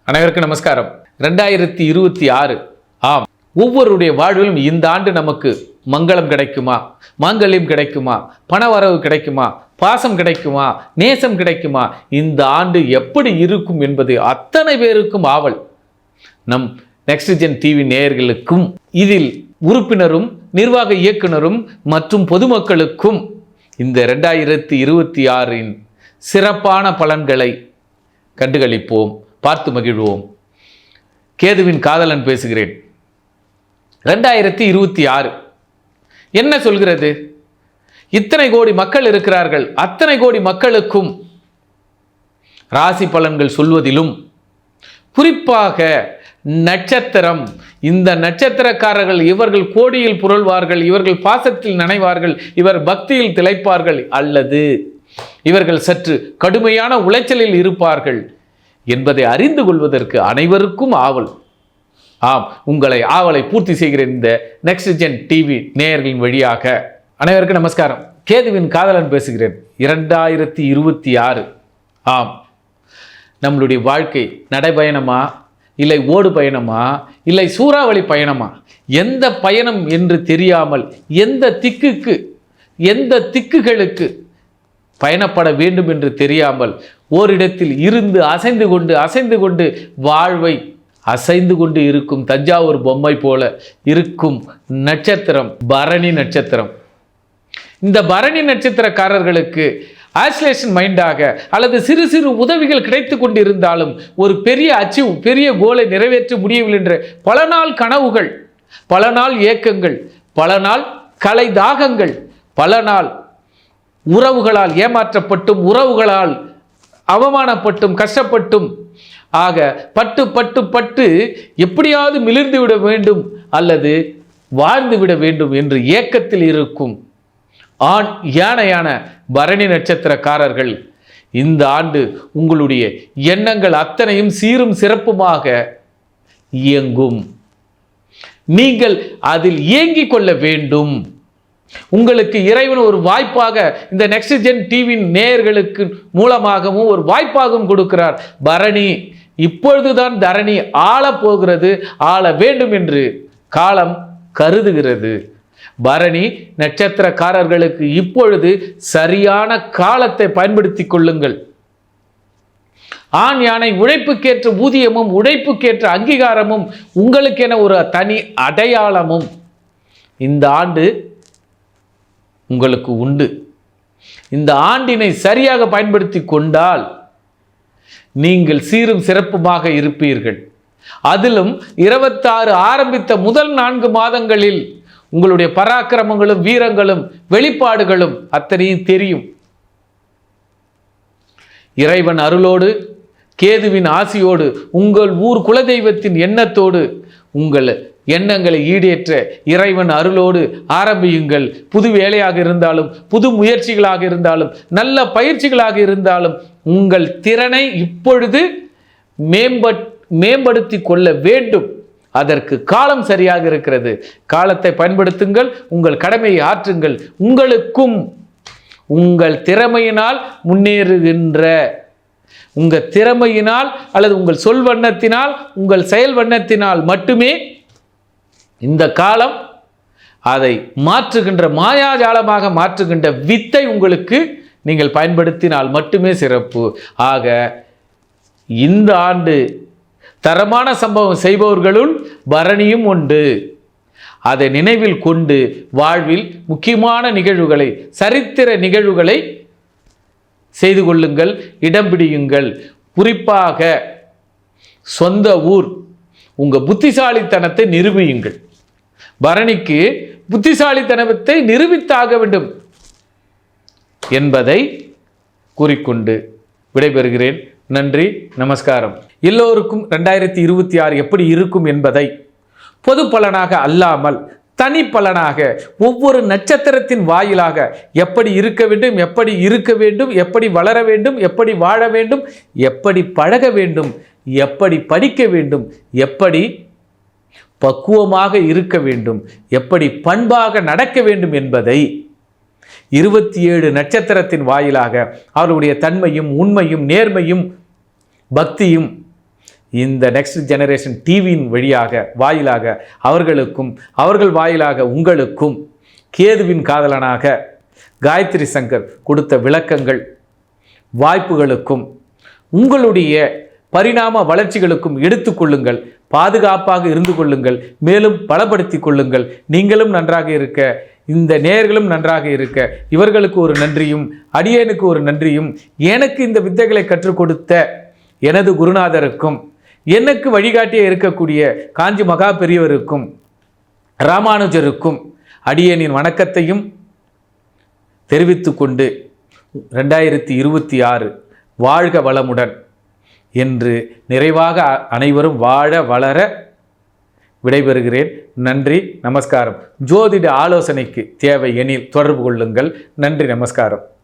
அனைவருக்கும் நமஸ்காரம். 2026 ஆம், ஒவ்வொருடைய வாழ்விலும் இந்த ஆண்டு நமக்கு மங்களம் கிடைக்குமா, மாங்கல்யம் கிடைக்குமா, பணவரவு கிடைக்குமா, பாசம் கிடைக்குமா, நேசம் கிடைக்குமா, இந்த ஆண்டு எப்படி இருக்கும் என்பது அத்தனை பேருக்கும் ஆவல். நம் நெக்ஸ்ட் ஜென் டிவி நேயர்களுக்கும் இதில் உறுப்பினரும் நிர்வாக இயக்குனரும் மற்றும் பொதுமக்களுக்கும் இந்த 2026 சிறப்பான பலன்களை கண்டுகளிப்போம், பார்த்து மகிழ்வோம். கேதுவின் காதலன் பேசுகிறேன். 2026 என்ன சொல்கிறது? இத்தனை கோடி மக்கள் இருக்கிறார்கள். அத்தனை கோடி மக்களுக்கும் ராசி பலன்கள் சொல்வதிலும் குறிப்பாக நட்சத்திரம், இந்த நட்சத்திரக்காரர்கள் இவர்கள் கோடியில் புரள்வார்கள், இவர்கள் பாசத்தில் நனைவார்கள், இவர் பக்தியில் திளைப்பார்கள், அல்லது இவர்கள் சற்று கடுமையான உளைச்சலில் இருப்பார்கள் என்பதை அறிந்து கொள்வதற்கு அனைவருக்கும் ஆவல். ஆம், உங்களை ஆவலை பூர்த்தி செய்கிற இந்த நெக்ஸ்ட் ஜென் டிவி நேயர்களின் வழியாக அனைவருக்கும் நமஸ்காரம். கேதுவின் காதலன் பேசுகிறேன். 2026 ஆம், நம்மளுடைய வாழ்க்கை நடைபயணமா, இல்லை ஓடு பயணமா, இல்லை சூறாவளி பயணமா, எந்த பயணம் என்று தெரியாமல் எந்த திக்குகளுக்கு பயணப்பட வேண்டும் என்று தெரியாமல் ஓரிடத்தில் இருந்து அசைந்து கொண்டு வாழ்வை அசைந்து கொண்டு இருக்கும் தஞ்சாவூர் பொம்மை போல இருக்கும் நட்சத்திரம் பரணி நட்சத்திரம். இந்த பரணி நட்சத்திரக்காரர்களுக்கு ஆசிலேஷன் மைண்டாக அல்லது சிறு சிறு உதவிகள் கிடைத்து கொண்டு இருந்தாலும் ஒரு பெரிய கோலை நிறைவேற்ற முடியவில்லை என்ற பல நாள் கனவுகள், பல நாள் ஏக்கங்கள், பல நாள் கலை தாகங்கள், பல நாள் உறவுகளால் ஏமாற்றப்பட்டும், உறவுகளால் அவமானப்பட்டும், கஷ்டப்பட்டும், ஆக பட்டு எப்படியாவது மிளிர்ந்து விட வேண்டும் அல்லது வாழ்ந்து விட வேண்டும் என்று ஏக்கத்தில் இருக்கும் ஆண் யானையான பரணி நட்சத்திரக்காரர்கள் இந்த ஆண்டு உங்களுடைய எண்ணங்கள் அத்தனையும் சீரும் சிறப்புமாக இயங்கும். நீங்கள் அதில் இயங்கிக் கொள்ள வேண்டும். உங்களுக்கு இறைவன் ஒரு வாய்ப்பாக இந்த நெக்ஸ்ட் ஜென் டிவி நேயர்களுக்கு மூலமாகவும் ஒரு வாய்ப்பாகவும் கொடுக்கிறார். பரணி இப்பொழுதுதான் தரணி ஆளப்போகிறது, ஆள வேண்டும் என்று காலம் கருதுகிறது. பரணி நட்சத்திரக்காரர்களுக்கு இப்பொழுது சரியான காலத்தை பயன்படுத்தி கொள்ளுங்கள். ஆண் யானை உழைப்புக்கேற்ற ஊதியமும் உழைப்புக்கேற்ற அங்கீகாரமும் உங்களுக்கென ஒரு தனி அடையாளமும் இந்த ஆண்டு உங்களுக்கு உண்டு. இந்த ஆண்டினை சரியாக பயன்படுத்தி கொண்டால் நீங்கள் சீரும் சிறப்புமாக இருப்பீர்கள். அதிலும் 26 ஆரம்பித்த முதல் 4 மாதங்களில் உங்களுடைய பராக்கிரமங்களும் வீரங்களும் வெளிப்பாடுகளும் அத்தனையும் தெரியும். இறைவன் அருளோடு கேதுவின் ஆசியோடு உங்கள் ஊர் குலதெய்வத்தின் எண்ணத்தோடு உங்கள் எண்ணங்களை ஈடேற்ற இறைவன் அருளோடு ஆரம்பியுங்கள். புது வேலையாக இருந்தாலும், புது முயற்சிகளாக இருந்தாலும், நல்ல பயிற்சிகளாக இருந்தாலும் உங்கள் திறனை இப்பொழுது மேம்படுத்தி கொள்ள வேண்டும். அதற்கு காலம் சரியாக இருக்கிறது. காலத்தை பயன்படுத்துங்கள், உங்கள் கடமையை ஆற்றுங்கள். உங்களுக்கும் உங்கள் திறமையினால் முன்னேறுகின்ற உங்கள் திறமையினால் அல்லது உங்கள் சொல் வண்ணத்தினால், உங்கள் செயல் வண்ணத்தினால் மட்டுமே இந்த காலம் அதை மாற்றுகின்ற மாயாஜாலமாக மாற்றுகின்ற வித்தை உங்களுக்கு நீங்கள் பயன்படுத்தினால் மட்டுமே சிறப்பு. ஆக இந்த ஆண்டு தரமான சம்பவம் செய்பவர்களுள் பரணியும் உண்டு. அதை நினைவில் கொண்டு வாழ்வில் முக்கியமான நிகழ்வுகளை, சரித்திர நிகழ்வுகளை செய்து கொள்ளுங்கள், இடம் பிடியுங்கள். குறிப்பாக சொந்த ஊர், உங்கள் புத்திசாலித்தனத்தை நிரூபியுங்கள். பரணிக்கு புத்திசாலித்தனத்தை நிரூபித்தாக வேண்டும் என்பதை கூறிக்கொண்டு விடைபெறுகிறேன். நன்றி, நமஸ்காரம். எல்லோருக்கும் 2026 எப்படி இருக்கும் என்பதை பொது பலனாக அல்லாமல் தனி பலனாக ஒவ்வொரு நட்சத்திரத்தின் வாயிலாக எப்படி இருக்க வேண்டும், எப்படி இருக்க வேண்டும், எப்படி வளர வேண்டும், எப்படி வாழ வேண்டும், எப்படி பழக வேண்டும், எப்படி படிக்க வேண்டும், எப்படி பக்குவமாக இருக்க வேண்டும், எப்படி பண்பாக நடக்க வேண்டும் என்பதை 27 நட்சத்திரத்தின் வாயிலாக அவருடைய தன்மையும் உண்மையும் நேர்மையும் பக்தியும் இந்த நெக்ஸ்ட் ஜெனரேஷன் டிவியின் வாயிலாக அவர்களுக்கும் அவர்கள் வாயிலாக உங்களுக்கும் கேதுவின் காதலனாக காயத்ரி சங்கர் கொடுத்த விளக்கங்கள் வாய்ப்புகளுக்கும் உங்களுடைய பரிணாம வளர்ச்சிகளுக்கும் எடுத்துக்கொள்ளுங்கள். பாதுகாப்பாக இருந்து கொள்ளுங்கள். மேலும் பலப்படுத்தி கொள்ளுங்கள். நீங்களும் நன்றாக இருக்க, இந்த நேயர்களும் நன்றாக இருக்க, இவர்களுக்கு ஒரு நன்றியும் அடியேனுக்கு ஒரு நன்றியும், எனக்கு இந்த வித்தைகளை கற்றுக் கொடுத்த எனது குருநாதருக்கும், எனக்கு வழிகாட்டியே இருக்கக்கூடிய காஞ்சி மகா பெரியவருக்கும் ராமானுஜருக்கும் அடியேனின் வணக்கத்தையும் தெரிவித்து கொண்டு 2026 வாழ்க வளமுடன் என்று நிறைவாக அனைவரும் வாழ வளர விடைபெறுகிறேன். நன்றி, நமஸ்காரம். ஜோதிட ஆலோசனைக்கு தேவை எனில் தொடர்பு கொள்ளுங்கள். நன்றி, நமஸ்காரம்.